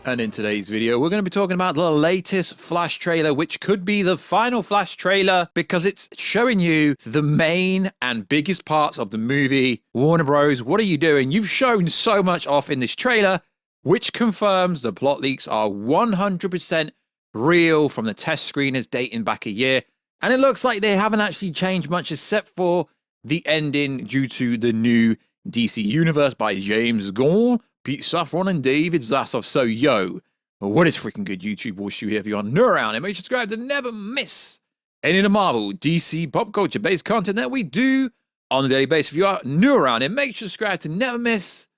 And in today's video, we're going to be talking about the latest Flash trailer, which could be the final Flash trailer because it's showing you the main and biggest parts of the movie. Warner Bros., what are you doing? You've shown so much off in this trailer, which confirms the plot leaks are 100% real from the test screeners dating back a year. And it looks like they haven't actually changed much except for the ending due to the new DC Universe by James Gunn, Pete Safran, and David Zaslav. So, yo, what is freaking good, YouTube? Watch you here if you're new around, and make sure to subscribe to never miss any of the Marvel, DC, pop culture based content that we do on a daily basis. If you are new around, and make sure to subscribe to never miss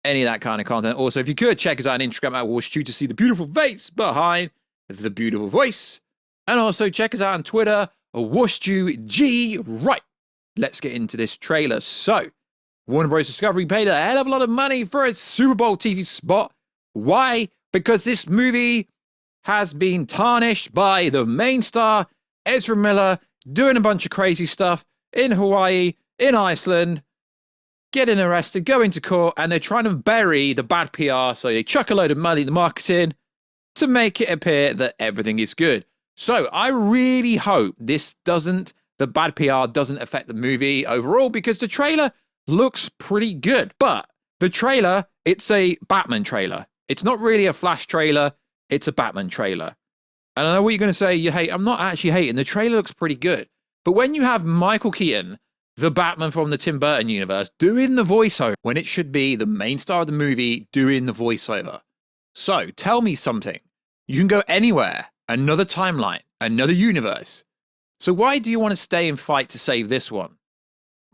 any of that kind of content. Also, if you could, check us out on Instagram at WatchU to see the beautiful face behind the beautiful voice. And also, check us out on Twitter, WatchUG. Right, let's get into this trailer. So, Warner Bros. Discovery paid a hell of a lot of money for its Super Bowl TV spot. Why? Because this movie has been tarnished by the main star, Ezra Miller, doing a bunch of crazy stuff in Hawaii, in Iceland, getting arrested, going to court, and they're trying to bury the bad PR, so they chuck a load of money at the marketing to make it appear that everything is good. So I really hope the bad PR doesn't affect the movie overall, because the trailer looks pretty good. But the trailer, it's a Batman trailer. It's not really a Flash trailer. It's a Batman trailer. And I know what you're going to say you hate. I'm not actually hating. The trailer looks pretty good. But when you have Michael Keaton, the Batman from the Tim Burton universe, doing the voiceover, when it should be the main star of the movie doing the voiceover. So tell me something. You can go anywhere, another timeline, another universe. So why do you want to stay and fight to save this one?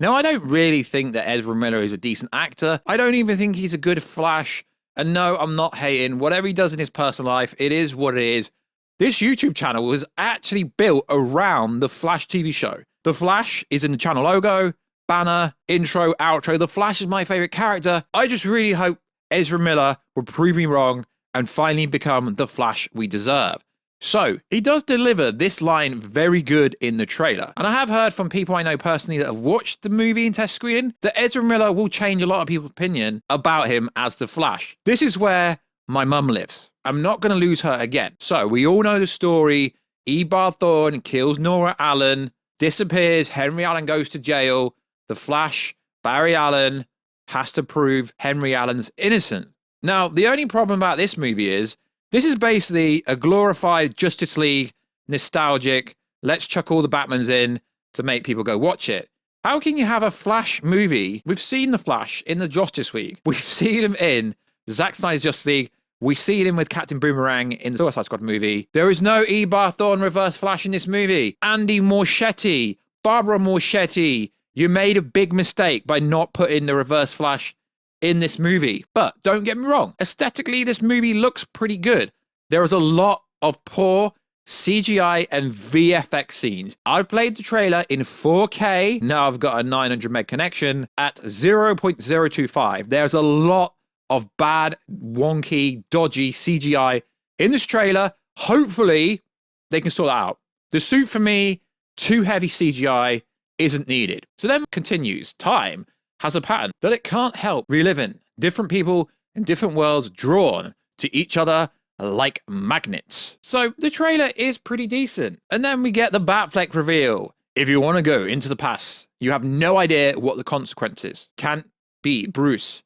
Now, I don't really think that Ezra Miller is a decent actor. I don't even think he's a good Flash. And no, I'm not hating. Whatever he does in his personal life, it is what it is. This YouTube channel was actually built around the Flash TV show. The Flash is in the channel logo, banner, intro, outro. The Flash is my favorite character. I just really hope Ezra Miller will prove me wrong and finally become the Flash we deserve. So, he does deliver this line very good in the trailer. And I have heard from people I know personally that have watched the movie in test screening that Ezra Miller will change a lot of people's opinion about him as the Flash. This is where my mum lives. I'm not going to lose her again. So, we all know the story. Ebar Thorne kills Nora Allen, disappears, Henry Allen goes to jail. The Flash, Barry Allen, has to prove Henry Allen's innocent. Now, the only problem about this movie is this is basically a glorified Justice League, nostalgic, let's chuck all the Batmans in to make people go watch it. How can you have a Flash movie? We've seen the Flash in the Justice League. We've seen him in Zack Snyder's Justice League. We've seen him with Captain Boomerang in the Suicide Squad movie. There is no Ebar Thorne reverse Flash in this movie. Andy Muschietti, Barbara Muschietti, you made a big mistake by not putting the reverse Flash in this movie. But don't get me wrong, aesthetically this movie looks pretty good. There is a lot of poor CGI and VFX scenes. I played the trailer in 4K. Now I've got a 900 meg connection at 0.025. There's a lot of bad, wonky, dodgy CGI in this trailer. Hopefully they can sort that out. The suit for me, too heavy CGI, isn't needed. So then continues. Time has a pattern that it can't help reliving. Different people in different worlds drawn to each other like magnets. So the trailer is pretty decent. And then we get the Batfleck reveal. If you want to go into the past, you have no idea what the consequences. Can't be Bruce.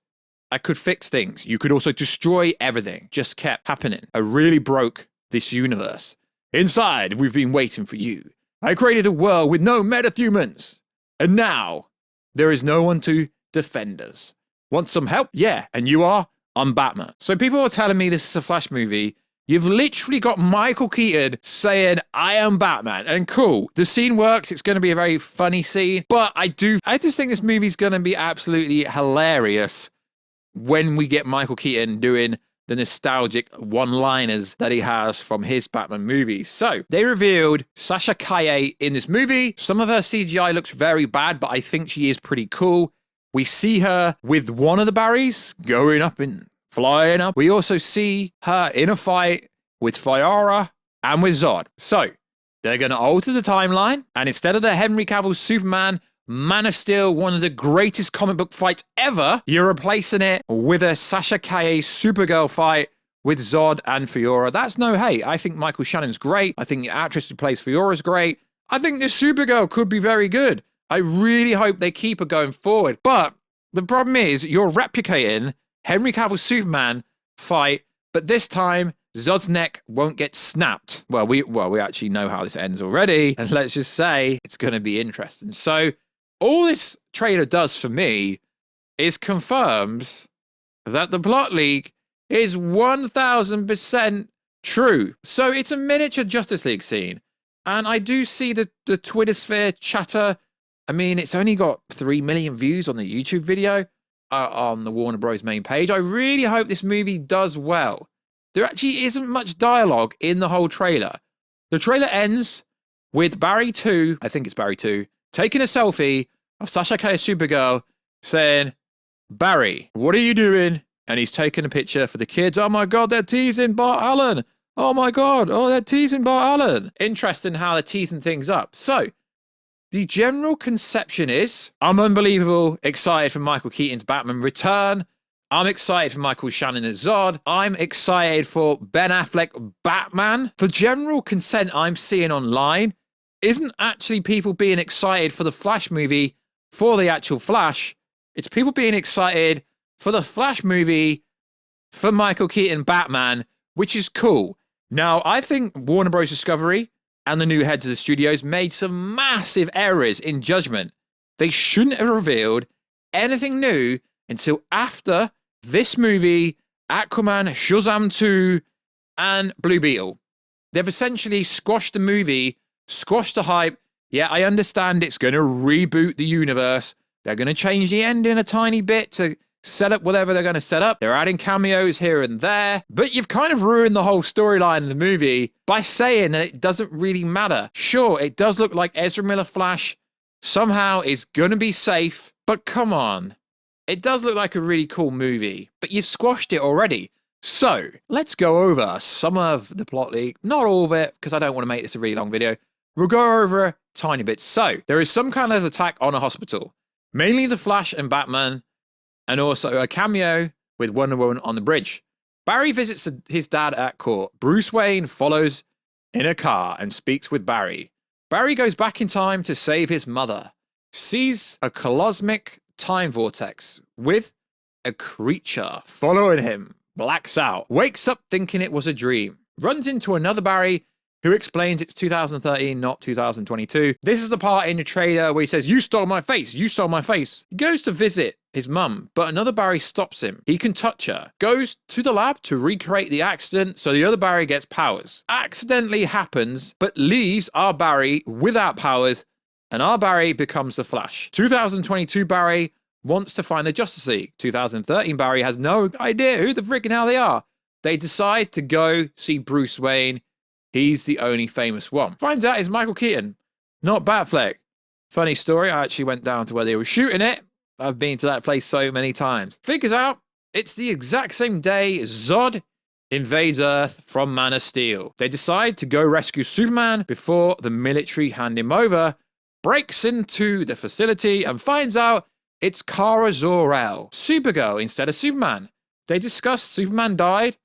I could fix things. You could also destroy everything. Just kept happening. I really broke this universe. Inside, we've been waiting for you. I created a world with no metahumans. And now there is no one to defend us. Want some help? Yeah. And you are? I'm Batman. So people are telling me this is a Flash movie. You've literally got Michael Keaton saying, I am Batman. And cool. The scene works. It's going to be a very funny scene. But I just think this movie's going to be absolutely hilarious when we get Michael Keaton doing the nostalgic one-liners that he has from his Batman movies. So, they revealed Sasha Calle in this movie. Some of her CGI looks very bad, but I think she is pretty cool. We see her with one of the Barrys going up and flying up. We also see her in a fight with Fiora and with Zod. So, they're going to alter the timeline, and instead of the Henry Cavill Superman Man of Steel, one of the greatest comic book fights ever, you're replacing it with a Sasha Calle Supergirl fight with Zod and Fiora. That's no hate. I think Michael Shannon's great. I think the actress who plays Fiora is great. I think this Supergirl could be very good. I really hope they keep her going forward. But the problem is you're replicating Henry Cavill's Superman fight, but this time Zod's neck won't get snapped. Well, we actually know how this ends already, and let's just say it's going to be interesting. So all this trailer does for me is confirms that the plot leak is 1000% true. So it's a miniature Justice League scene, and I do see the Twitter sphere chatter. I mean, it's only got 3 million views on the YouTube video on the Warner Bros. Main page. I really hope this movie does well. There actually isn't much dialogue in the whole trailer. The trailer ends with Barry 2, I think it's Barry 2, taking a selfie of Sasha Calle Supergirl saying, "Barry, what are you doing?" And he's taking a picture for the kids. Oh my God, they're teasing Bart Allen. Oh my God, they're teasing Bart Allen. Interesting how they're teasing things up. So, the general conception is, I'm unbelievable excited for Michael Keaton's Batman return. I'm excited for Michael Shannon as Zod. I'm excited for Ben Affleck Batman. The general consent I'm seeing online isn't actually people being excited for the Flash movie for the actual Flash. It's people being excited for the Flash movie for Michael Keaton Batman, which is cool. Now, I think Warner Bros. Discovery and the new heads of the studios made some massive errors in judgment. They shouldn't have revealed anything new until after this movie, Aquaman, Shazam 2, and Blue Beetle. They've essentially squashed the movie, squashed the hype. Yeah, I understand it's going to reboot the universe. They're going to change the ending a tiny bit to set up whatever they're going to set up. They're adding cameos here and there. But you've kind of ruined the whole storyline of the movie by saying that it doesn't really matter. Sure, it does look like Ezra Miller Flash somehow is going to be safe, but come on. It does look like a really cool movie, but you've squashed it already. So, let's go over some of the plot leak. Not all of it, because I don't want to make this a really long video. We'll go over a tiny bit. So, there is some kind of attack on a hospital. Mainly the Flash and Batman, and also a cameo with Wonder Woman on the bridge. Barry visits his dad at court. Bruce Wayne follows in a car and speaks with Barry. Barry goes back in time to save his mother. Sees a cosmic time vortex with a creature following him. Blacks out. Wakes up thinking it was a dream. Runs into another Barry who explains it's 2013, not 2022. This is the part in the trailer where he says, "You stole my face, you stole my face." He goes to visit his mum, but another Barry stops him. He can touch her. Goes to the lab to recreate the accident so the other Barry gets powers. Accidentally happens, but leaves our Barry without powers, and our Barry becomes the Flash. 2022 Barry wants to find the Justice League. 2013 Barry has no idea who the freaking hell they are. They decide to go see Bruce Wayne. He's the only famous one. Finds out it's Michael Keaton, not Batfleck. Funny story, I actually went down to where they were shooting it. I've been to that place so many times. Figures out it's the exact same day Zod invades Earth from Man of Steel. They decide to go rescue Superman before the military hand him over. Breaks into the facility and finds out it's Kara Zor-El, Supergirl instead of Superman. They discuss Superman died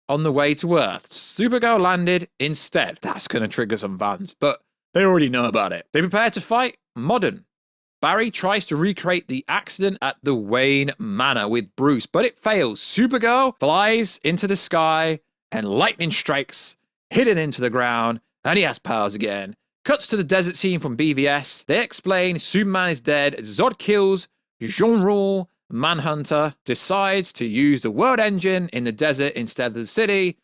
on the way to Earth. Supergirl landed instead. That's going to trigger some fans, but they already know about it. They prepare to fight Modern. Barry tries to recreate the accident at the Wayne Manor with Bruce, but it fails. Supergirl flies into the sky and lightning strikes, hidden into the ground, and he has powers again. Cuts to the desert scene from BVS. They explain Superman is dead. Zod kills Jean-Rule. Manhunter decides to use the world engine in the desert instead of the city.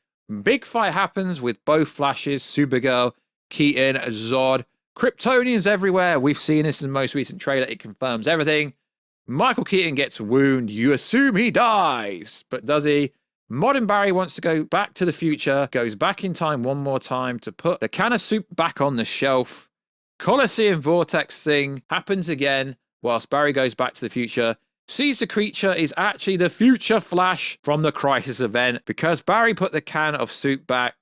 Big fight happens with both Flashes, Supergirl, Keaton, Zod. Kryptonians everywhere. We've seen this in the most recent trailer. It confirms everything. Michael Keaton gets wounded. You assume he dies. But does he? Modern Barry wants to go back to the future, goes back in time one more time to put the can of soup back on the shelf. Coliseum Vortex thing happens again whilst Barry goes back to the future. Sees the creature is actually the future Flash from the Crisis event. Because Barry put the can of soup back,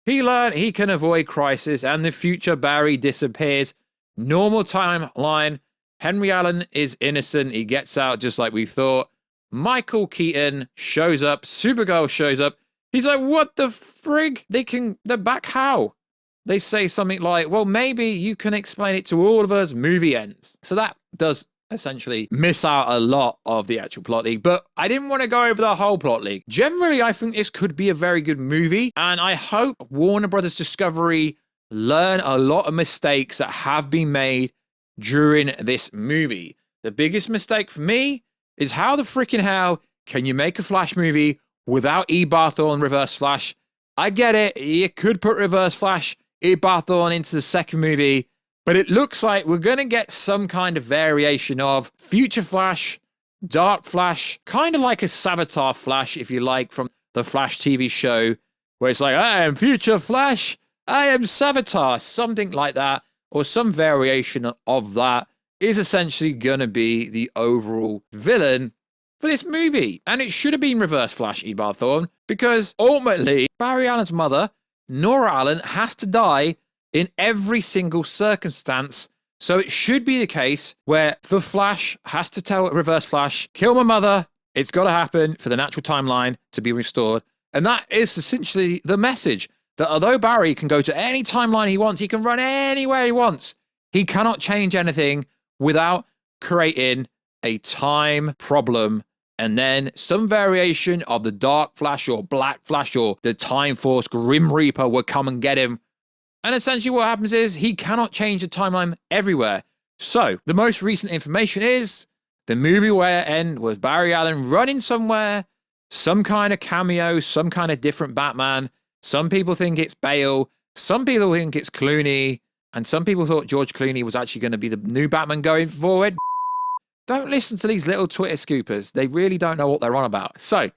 he learned he can avoid Crisis and the future Barry disappears. Normal timeline. Henry Allen is innocent. He gets out just like we thought. Michael Keaton shows up. Supergirl shows up. He's like, what the frig? They're back how? They say something like, well, maybe you can explain it to all of us, movie ends. So that does essentially miss out a lot of the actual plot leak, but I didn't want to go over the whole plot leak. Generally, I think this could be a very good movie, and I hope Warner Brothers Discovery learn a lot of mistakes that have been made during this movie. The biggest mistake for me is how the freaking hell can you make a Flash movie without E. Barthorne Reverse Flash? I get it, you could put Reverse Flash, E. Barthorne into the second movie, but it looks like we're going to get some kind of variation of Future Flash, Dark Flash, kind of like a Savitar Flash, if you like, from the Flash TV show, where it's like, I am Future Flash, I am Savitar, something like that, or some variation of that is essentially going to be the overall villain for this movie. And it should have been Reverse Flash E. Barthorne, because ultimately, Barry Allen's mother, Nora Allen, has to die in every single circumstance. So it should be the case where the Flash has to tell Reverse Flash, kill my mother, it's got to happen for the natural timeline to be restored. And that is essentially the message, that although Barry can go to any timeline he wants, he can run anywhere he wants, he cannot change anything without creating a time problem and then some variation of the Dark Flash or Black Flash or the Time Force Grim Reaper will come and get him. And essentially what happens is he cannot change the timeline everywhere. So the most recent information is the movie will end with Barry Allen running somewhere, some kind of cameo, some kind of different Batman. Some people think it's Bale, some people think it's Clooney, and some people thought George Clooney was actually going to be the new Batman going forward. Don't listen to these little Twitter scoopers. They really don't know what they're on about. So,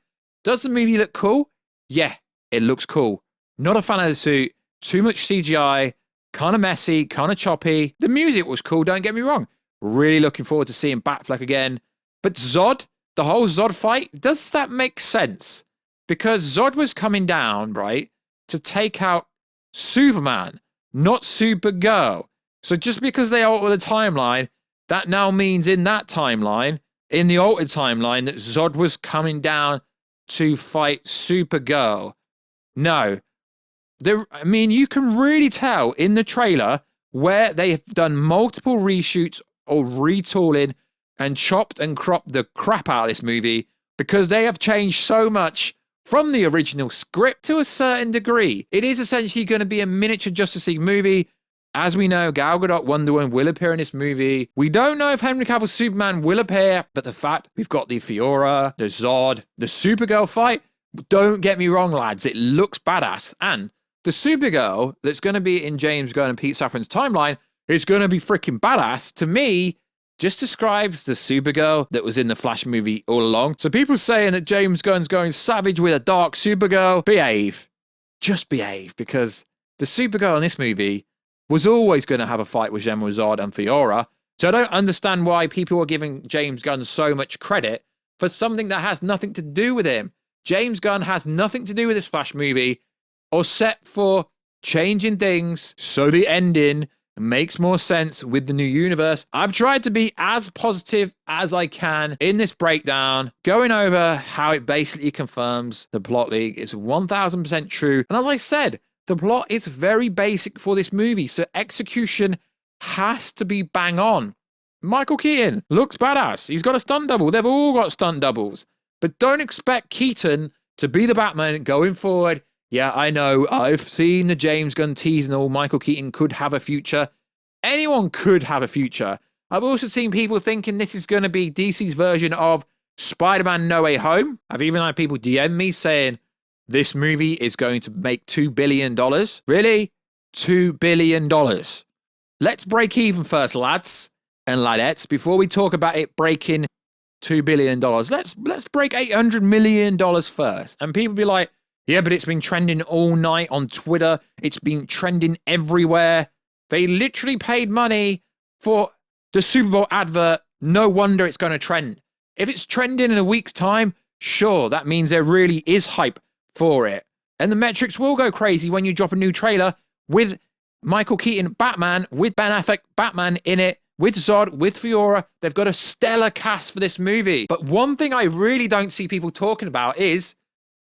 does the movie look cool? Yeah, it looks cool. Not a fan of the suit. Too much CGI. Kind of messy. Kind of choppy. The music was cool, don't get me wrong. Really looking forward to seeing Batfleck again. But Zod, the whole Zod fight, does that make sense? Because Zod was coming down, right, to take out Superman, not Supergirl. So just because they alter the timeline, that now means in that timeline, in the altered timeline, that Zod was coming down to fight Supergirl. No. I mean, you can really tell in the trailer where they have done multiple reshoots or retooling and chopped and cropped the crap out of this movie because they have changed so much from the original script to a certain degree. It is essentially going to be a miniature Justice League movie. As we know, Gal Gadot Wonder Woman will appear in this movie. We don't know if Henry Cavill Superman will appear, but the fact we've got the Fiora, the Zod, the Supergirl fight, don't get me wrong, lads, it looks badass. And the Supergirl that's going to be in James Gunn and Pete Safran's timeline is going to be freaking badass. To me, just describes the Supergirl that was in the Flash movie all along. So people saying that James Gunn's going savage with a dark Supergirl, behave. Just behave, because the Supergirl in this movie was always going to have a fight with Gemma, Zod and Fiora. So I don't understand why people are giving James Gunn so much credit for something that has nothing to do with him. James Gunn has nothing to do with this Flash movie, except for changing things so the ending makes more sense with the new universe. I've tried to be as positive as I can in this breakdown, going over how it basically confirms the plot leak is 1000% true. And as I said, the plot is very basic for this movie, so execution has to be bang on. Michael Keaton looks badass. He's got a stunt double. They've all got stunt doubles. But don't expect Keaton to be the Batman going forward. Yeah, I know. I've seen the James Gunn tease and all. Michael Keaton could have a future. Anyone could have a future. I've also seen people thinking this is going to be DC's version of Spider-Man No Way Home. I've even had people DM me saying this movie is going to make $2 billion. Really? $2 billion. Let's break even first, lads and ladettes, before we talk about it breaking $2 billion. Let's break $800 million first. And people be like, yeah, but it's been trending all night on Twitter. It's been trending everywhere. They literally paid money for the Super Bowl advert. No wonder it's going to trend. If it's trending in a week's time, sure, that means there really is hype for it. And the metrics will go crazy when you drop a new trailer with Michael Keaton Batman, with Ben Affleck Batman in it, with Zod, with Fiora. They've got a stellar cast for this movie. But one thing I really don't see people talking about is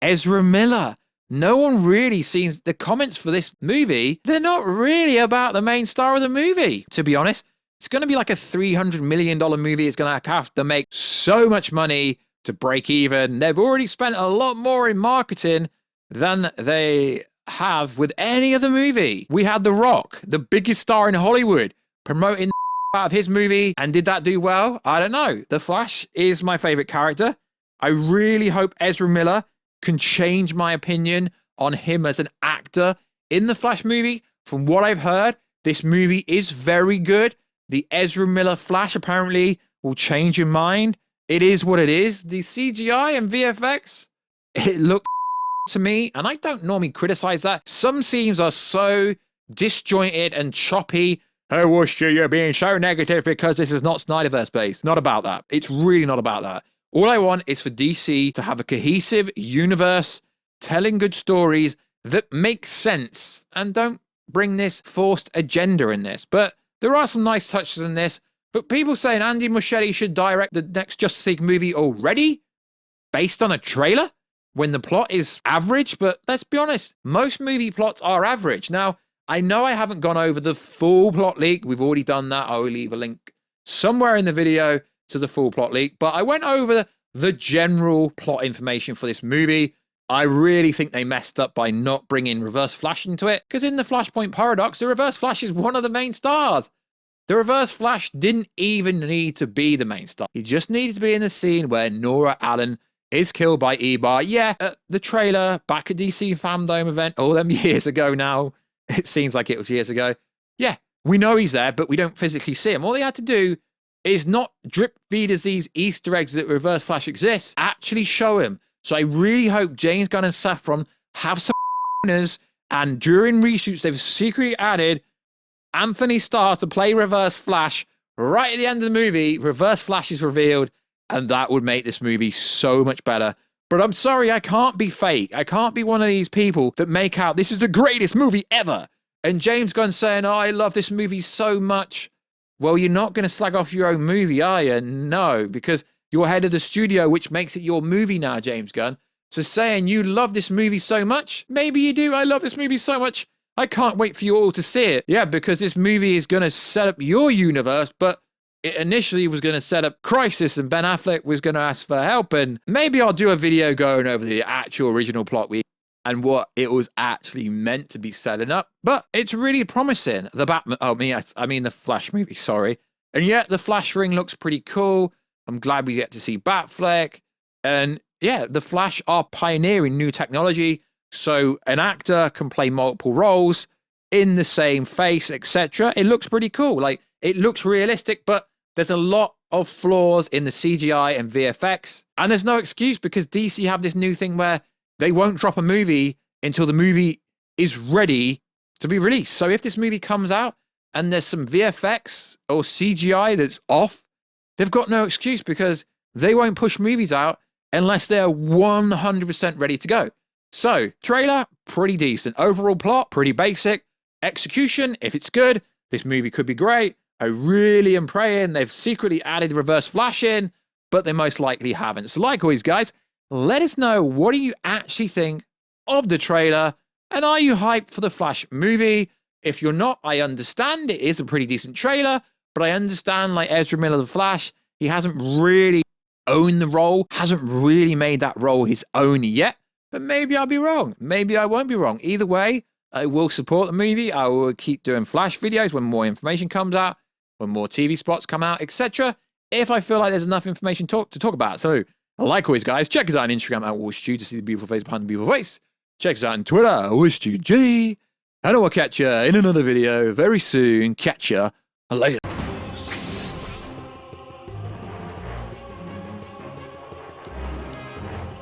Ezra Miller. no one really sees the comments for this movie. They're not really about the main star of the movie, to be honest. It's going to be like a $300 million movie. It's going to have to make so much money to break even. They've already spent a lot more in marketing than they have with any other movie. We had The Rock, the biggest star in Hollywood, promoting out of his movie. And did that do well? I don't know. The Flash is my favorite character. I really hope Ezra Miller can change my opinion on him as an actor in the Flash movie. From what I've heard, this movie is very good. The Ezra Miller Flash apparently will change your mind. It is what it is. The CGI and VFX, it looked to me, and I don't normally criticize that. Some scenes are so disjointed and choppy. Oh, Worcester, you're being so negative because this is not SnyderVerse based. Not about that. It's really not about that. All I want is for DC to have a cohesive universe, telling good stories that make sense, and don't bring this forced agenda in this. But there are some nice touches in this. But people saying Andy Muschietti should direct the next Justice League movie already, based on a trailer, when the plot is average. But let's be honest, most movie plots are average. Now, I know I haven't gone over the full plot leak. We've already done that. I will leave a link somewhere in the video to the full plot leak. But I went over the general plot information for this movie. I really think they messed up by not bringing Reverse Flash into it. Because in the Flashpoint Paradox, the Reverse Flash is one of the main stars. The Reverse Flash didn't even need to be the main star. He just needed to be in the scene where Nora Allen is killed by Ebar. Yeah, the trailer back at DC Fandom event all them years ago now. It seems like it was years ago. Yeah, we know he's there, but we don't physically see him. All they had to do is not drip feed us these Easter eggs that Reverse Flash exists, actually show him. So I really hope James Gunn and Saffron have some and during reshoots, they've secretly added Anthony Starr to play Reverse Flash. Right at the end of the movie, Reverse Flash is revealed, and that would make this movie so much better. But I'm sorry, I can't be fake. I can't be one of these people that make out this is the greatest movie ever. And James Gunn saying, oh, I love this movie so much. Well, you're not going to slag off your own movie, are you? No, because you're head of the studio, which makes it your movie now, James Gunn. So saying you love this movie so much, maybe you do. I love this movie so much. I can't wait for you all to see it. Yeah, because this movie is going to set up your universe, but it initially was going to set up Crisis, and Ben Affleck was going to ask for help. And maybe I'll do a video going over the actual original plot and what it was actually meant to be setting up. But it's really promising. The Batman, I mean the Flash movie, sorry. And yet the Flash ring looks pretty cool. I'm glad we get to see Batfleck. And yeah, the Flash are pioneering new technology. So an actor can play multiple roles in the same face, etc. It looks pretty cool. Like, it looks realistic, but there's a lot of flaws in the CGI and VFX. And there's no excuse because DC have this new thing where they won't drop a movie until the movie is ready to be released. So if this movie comes out and there's some VFX or CGI that's off, they've got no excuse because they won't push movies out unless they're 100% ready to go. So, trailer, pretty decent. Overall plot, pretty basic. Execution, if it's good, this movie could be great. I really am praying they've secretly added Reverse Flash in, but they most likely haven't. So like always, guys, let us know, what do you actually think of the trailer? And are you hyped for the Flash movie? If you're not, I understand. It is a pretty decent trailer, but I understand, like Ezra Miller, the Flash, he hasn't really owned the role, hasn't really made that role his own yet. But maybe I'll be wrong. Maybe I won't be wrong. Either way, I will support the movie. I will keep doing Flash videos when more information comes out, when more TV spots come out, etc. If I feel like there's enough information to talk about. So, like always, guys, check us out on Instagram at WashStew to see the beautiful face behind the beautiful face. Check us out on Twitter, WashStewG. And I will catch you in another video very soon. Catch you later.